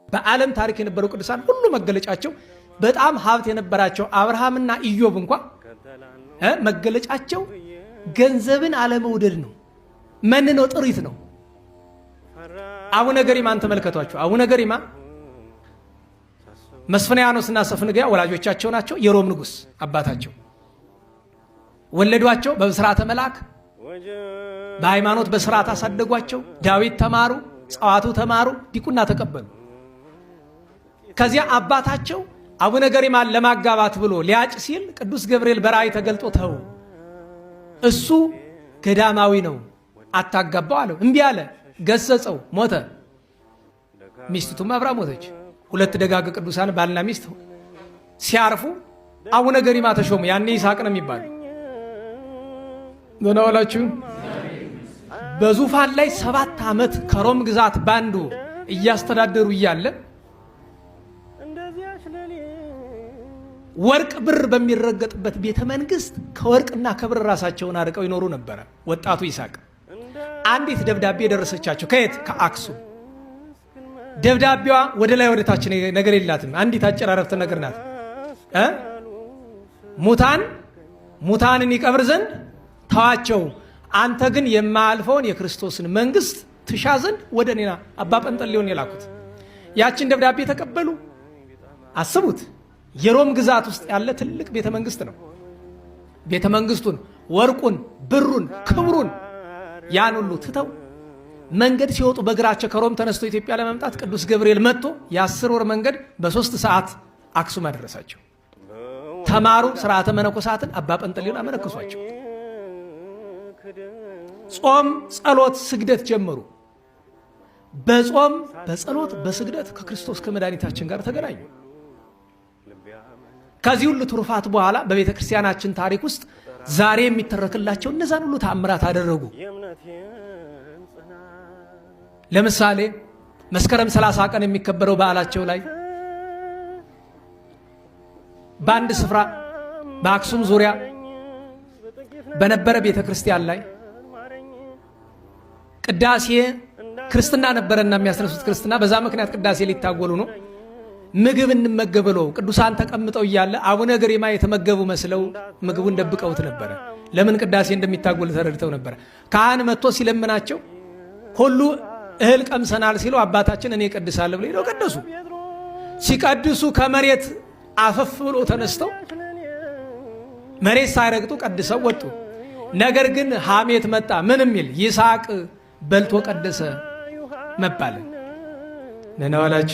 በዓለም ታሪክ የነበሩ ቅዱሳን ሁሉ መገለጫቸው በጣም ሀብት የነበራቸው አብርሃምና ኢዮብ እንኳን መገለጫቸው ገንዘብን አለመውደድ ነው። መንነው ጥሪት ነው። አቡነ ገሪማን ተመልከቷቸው። አቡነ ገሪማ መስፍንያኖስና ሰፍንግያ ወላጆቻቸው ናቸው። የሮም ንጉስ አባታቸው ወለዷቸው። በስርዓተ መልአክ በሃይማኖት በስርዓት አሳደጓቸው። ዳዊት ተማሩ፣ ጸዋቱ ተማሩ፣ ዲቁና ተቀበሉ። ከዚያ አባታቸው አቡነ ገሪማን ለማጋባት ብሎ ሊያጭ ሲል ቅዱስ ገብርኤል በራእይ ተገልጦ ተው፣ እሱ ገዳማዊ ነው አታጋባው አለው። እምቢ አለ። ገሰጸው፣ ሞተ። ሚስቱም አብራ ሞተች። ሁለት ደጋግ ቅዱሳን ባልና ሚስት ሲያርፉ አቡነ ገሪማ ተሾሙ። ያኔ ይስሐቅ ነው የሚባለው። ወላችሁ በዙፋን ላይ 7 ዓመት ከሮም ግዛት ባንዱ እያስተዳደሩ እያለ ወርቅ ብር በሚረገጥበት ቤተ መንግስት ከወርቅና ከብር ራሳቸውን አርቀው ይኖሩ ነበረ። ወጣቱ ይስሐቅ አንዲት ደብዳቤ ደረሰቻቸው። ከየት? ከአክሱም። ደብዳቤዋ ወደ ላይ ወደ ታች ነገር የላትም። አንዲት አጭር አረፍተ ነገር ናት። ሙታንን ይቀብር ዘንድ ተዋቸው፣ አንተ ግን የማያልፈውን የክርስቶስን መንግስት ትሻ ዘንድ ወደ እኔና አባ ጰንጠሌዎን የላኩት። ያችን ደብዳቤ ተቀበሉ። አስቡት፣ የሮም ግዛት ውስጥ ያለ ትልቅ ቤተ መንግስት ነው። ቤተ መንግስቱን፣ ወርቁን፣ ብሩን፣ ክብሩን ያን ሁሉ ትተው መንገድ ሲወጡ በእግራቸው ከሮም ተነስቶ ኢትዮጵያ ለመምጣት ቅዱስ ገብርኤል መጥቶ የ10 ወር መንገድ በ3 ሰዓት አክሱም አደረሳቸው። ተማሩ፣ ስርዓተ መነኮሳትን አባ ጰንጠሌዎን አመነኮሷቸው። ጾም፣ ጸሎት፣ ስግደት ጀመሩ። በጾም በጸሎት በስግደት ከክርስቶስ ከመድኃኒታችን ጋር ተገናኙ። ከዚህ ሁሉ ትሩፋት በኋላ በቤተ ክርስቲያናችን ታሪክ ውስጥ ዛሬ የሚተረክላቸው እነዛን ሁሉ ተአምራት አደረጉ። ለምሳሌ መስከረም 30 ቀን የሚከበረው በዓላቸው ላይ በአንድ ስፍራ በአክሱም ዙሪያ በነበረ ቤተ ክርስቲያን ላይ ቅዳሴ ክርስትና ነበረና የሚያስነሱት ክርስትና፣ በዛ ምክንያት ቅዳሴ ሊታጎሉ ነው። ምግብ እንመገበለው ቅዱሳን ተቀምጠው እያለ አቡነ ገሪማ የተመገቡ መስለው ምግቡን ደብቀውት ነበረ። ለምን? ቅዳሴ እንደሚታጎል ተረድተው ነበረ። ካህን መጥቶ ሲለምናቸው ሁሉ እህል ቀምሰናል ሲሉ አባታችን እኔ ቀድሳለሁ ብለው ቀደሱ። ሲቀድሱ ከመሬት አፈፍ ብሎ ተነስተው መሬት ሳይረግጡ ቀድሰው ወጡ። ነገር ግን ሐሜት መጣ። ምን የሚል? ይስሐቅ በልቶ ቀደሰ መባል ነናዋላችሁ